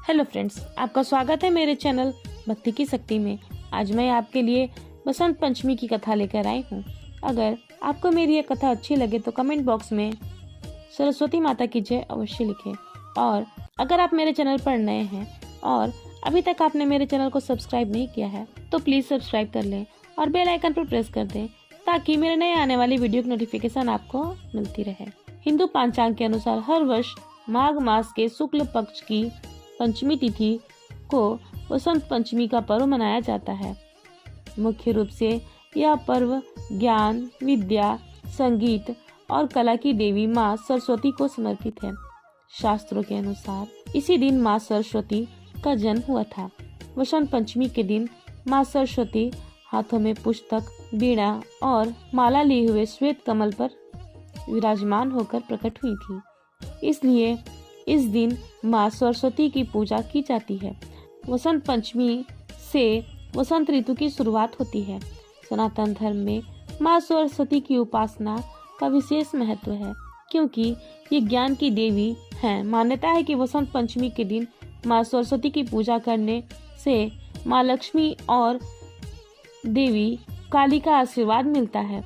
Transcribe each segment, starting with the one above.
Hello friends, आपका स्वागत है मेरे चैनल भक्ति की शक्ति में। आज मैं आपके लिए बसंत पंचमी की कथा लेकर आई हूँ। अगर आपको मेरी ये कथा अच्छी लगे तो कमेंट बॉक्स में सरस्वती माता की जय अवश्य लिखें। और अगर आप मेरे चैनल पर नए हैं और अभी तक आपने मेरे चैनल को सब्सक्राइब नहीं किया है तो प्लीज सब्सक्राइब कर लें और बेल आइकन पर प्रेस कर दें ताकि मेरे नए आने वाली वीडियो की नोटिफिकेशन आपको मिलती रहे। हिंदू पंचांग के अनुसार हर वर्ष माघ मास के शुक्ल पक्ष की पंचमी तिथि को वसंत पंचमी का पर्व मनाया जाता है। मुख्य रूप से यह पर्व ज्ञान, विद्या, संगीत और कला की देवी माँ सरस्वती को समर्पित है। शास्त्रों के अनुसार इसी दिन माँ सरस्वती का जन्म हुआ था। वसंत पंचमी के दिन माँ सरस्वती हाथों में पुस्तक, वीणा और माला लिए हुए श्वेत कमल पर विराजमान होकर प्रकट हुई थी। इसलिए इस दिन माँ सरस्वती की पूजा की जाती है। वसंत पंचमी से वसंत ऋतु की शुरुआत होती है। सनातन धर्म में माँ सरस्वती की उपासना का विशेष महत्व है क्योंकि ये ज्ञान की देवी हैं। मान्यता है कि वसंत पंचमी के दिन माँ सरस्वती की पूजा करने से माँ लक्ष्मी और देवी काली का आशीर्वाद मिलता है।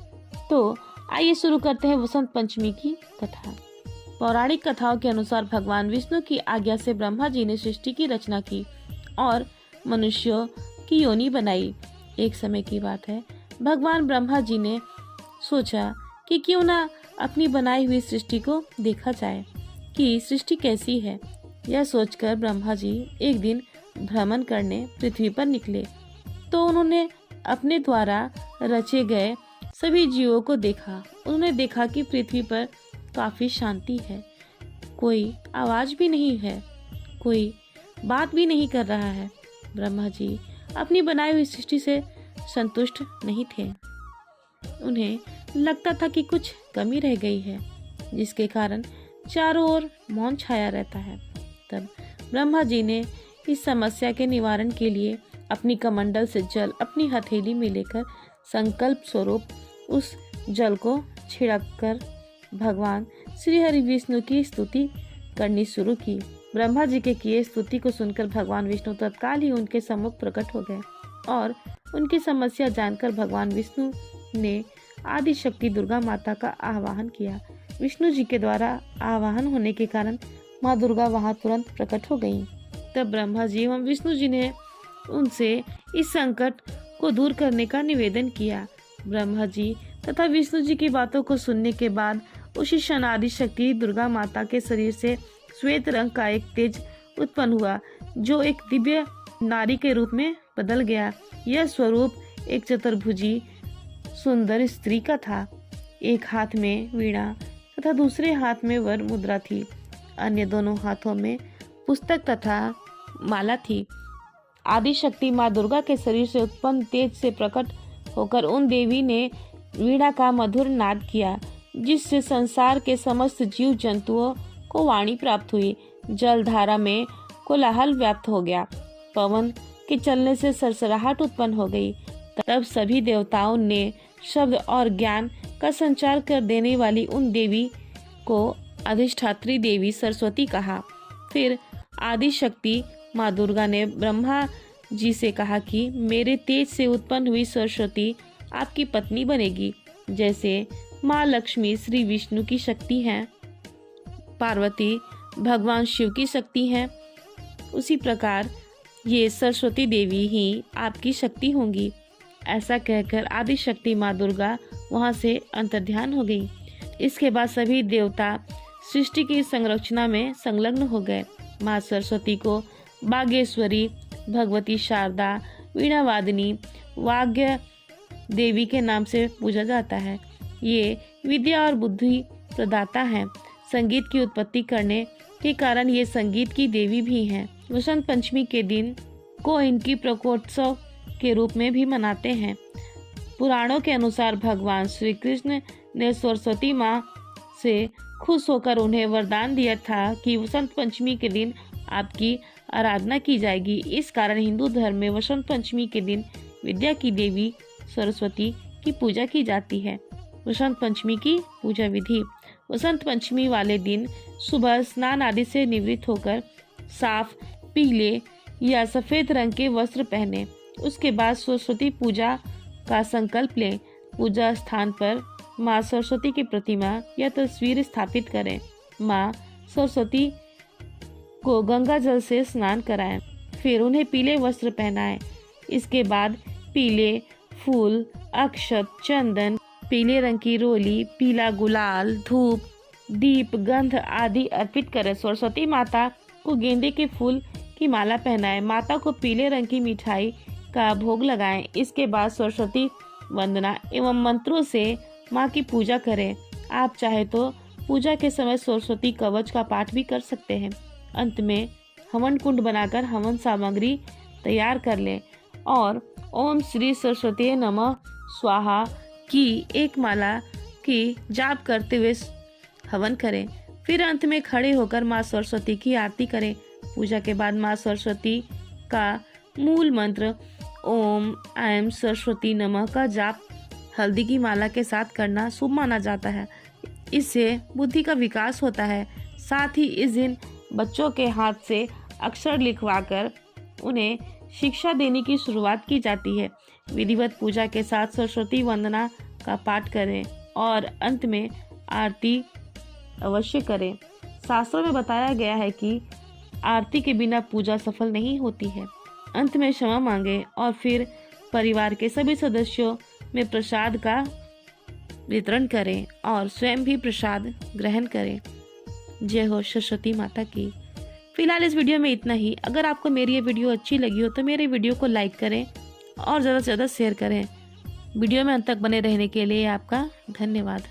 तो आइए शुरू करते हैं वसंत पंचमी की कथा। पौराणिक कथाओं के अनुसार भगवान विष्णु की आज्ञा से ब्रह्मा जी ने सृष्टि की रचना की और मनुष्यों की योनि बनाई। एक समय की बात है, भगवान ब्रह्मा जी ने सोचा कि क्यों ना अपनी बनाई हुई सृष्टि को देखा जाए कि सृष्टि कैसी है। यह सोचकर ब्रह्मा जी एक दिन भ्रमण करने पृथ्वी पर निकले तो उन्होंने अपने द्वारा रचे गए सभी जीवों को देखा। उन्होंने देखा कि पृथ्वी पर काफी शांति है, कोई आवाज भी नहीं है, कोई बात भी नहीं कर रहा है। ब्रह्मा जी अपनी बनाई हुई सृष्टि से संतुष्ट नहीं थे। उन्हें लगता था कि कुछ कमी रह गई है, जिसके कारण चारों ओर मौन छाया रहता है। तब ब्रह्मा जी ने इस समस्या के निवारण के लिए अपनी कमंडल से जल अपनी हथेली में लेकर संकल्प स्वरूप उस जल को छिड़ककर भगवान श्री हरि विष्णु की स्तुति करनी शुरू की। ब्रह्मा जी के किए स्तुति को सुनकर भगवान विष्णु तत्काल ही उनके सम्मुख प्रकट हो गए और उनकी समस्या जानकर भगवान विष्णु ने आदि शक्ति दुर्गा माता का आवाहन किया। विष्णु जी के द्वारा आवाहन होने के कारण माँ दुर्गा वहां तुरंत प्रकट हो गयीं। तब ब्रह्मा जी एवं विष्णु जी ने उनसे इस संकट को दूर करने का निवेदन किया। ब्रह्मा जी तथा विष्णु जी की बातों को सुनने के बाद उसी क्षण आदि शक्ति दुर्गा माता के शरीर से श्वेत रंग का एक तेज उत्पन्न हुआ जो एक दिव्य नारी के रूप में बदल गया। यह स्वरूप एक चतुर्भुजी सुंदर स्त्री का था। एक हाथ में वीणा तथा दूसरे हाथ में वर मुद्रा थी। अन्य दोनों हाथों में पुस्तक तथा माला थी। आदि शक्ति माँ दुर्गा के शरीर से उत्पन्न तेज से प्रकट होकर उन देवी ने वीणा का मधुर नाद किया, जिससे संसार के समस्त जीव जंतुओं को वाणी प्राप्त हुई। जल धारा में कोलाहल व्याप्त हो गया। पवन के चलने से सरसराहट उत्पन्न हो गई। तब सभी देवताओं ने शब्द और ज्ञान का संचार कर देने वाली उन देवी को अधिष्ठात्री देवी सरस्वती कहा। फिर आदि शक्ति माँ दुर्गा ने ब्रह्मा जी से कहा कि मेरे तेज से उत्पन्न हुई सरस्वती आपकी पत्नी बनेगी। जैसे माँ लक्ष्मी श्री विष्णु की शक्ति हैं, पार्वती भगवान शिव की शक्ति हैं, उसी प्रकार ये सरस्वती देवी ही आपकी शक्ति होंगी। ऐसा कहकर आदि शक्ति माँ दुर्गा वहां से अंतर्ध्यान हो गई। इसके बाद सभी देवता सृष्टि की संरचना में संलग्न हो गए। माँ सरस्वती को बागेश्वरी, भगवती शारदा, वीणावादिनी, वाग्य देवी के नाम से पूजा जाता है। ये विद्या और बुद्धि प्रदाता हैं। संगीत की उत्पत्ति करने के कारण ये संगीत की देवी भी हैं। वसंत पंचमी के दिन को इनकी प्रकोत्सव के रूप में भी मनाते हैं। पुराणों के अनुसार भगवान श्री कृष्ण ने सरस्वती माँ से खुश होकर उन्हें वरदान दिया था कि वसंत पंचमी के दिन आपकी आराधना की जाएगी। इस कारण हिंदू धर्म में वसंत पंचमी के दिन विद्या की देवी सरस्वती की पूजा की जाती है। वसंत पंचमी की पूजा विधि। वसंत पंचमी वाले दिन सुबह स्नान आदि से निवृत्त होकर साफ पीले या सफेद रंग के वस्त्र पहने। उसके बाद सरस्वती पूजा का संकल्प लें। पूजा स्थान पर माँ सरस्वती की प्रतिमा या तस्वीर स्थापित करें। माँ सरस्वती को गंगा जल से स्नान कराएं, फिर उन्हें पीले वस्त्र पहनाएं। इसके बाद पीले फूल, अक्षत, चंदन, पीले रंग की रोली, पीला गुलाल, धूप, दीप, गंध आदि अर्पित करें। सरस्वती माता को गेंदे के फूल की माला पहनाएं। माता को पीले रंग की मिठाई का भोग लगाएं। इसके बाद सरस्वती वंदना एवं मंत्रों से माँ की पूजा करें। आप चाहे तो पूजा के समय सरस्वती कवच का पाठ भी कर सकते हैं। अंत में हवन कुंड बनाकर हवन सामग्री तैयार कर लें और ओम श्री सरस्वती नमः स्वाहा की एक माला की जाप करते हुए हवन करें। फिर अंत में खड़े होकर माँ सरस्वती की आरती करें। पूजा के बाद माँ सरस्वती का मूल मंत्र ओम ऐं सरस्वती नमः का जाप हल्दी की माला के साथ करना शुभ माना जाता है। इससे बुद्धि का विकास होता है। साथ ही इस दिन बच्चों के हाथ से अक्षर लिखवाकर उन्हें शिक्षा देने की शुरुआत की जाती है। विधिवत पूजा के साथ सरस्वती वंदना का पाठ करें और अंत में आरती अवश्य करें। शास्त्रों में बताया गया है कि आरती के बिना पूजा सफल नहीं होती है। अंत में क्षमा मांगे और फिर परिवार के सभी सदस्यों में प्रसाद का वितरण करें और स्वयं भी प्रसाद ग्रहण करें। जय हो सरस्वती माता की। फिलहाल इस वीडियो में इतना ही। अगर आपको मेरी ये वीडियो अच्छी लगी हो तो मेरे वीडियो को लाइक करें और ज़्यादा से ज़्यादा शेयर करें। वीडियो में अंत तक बने रहने के लिए आपका धन्यवाद।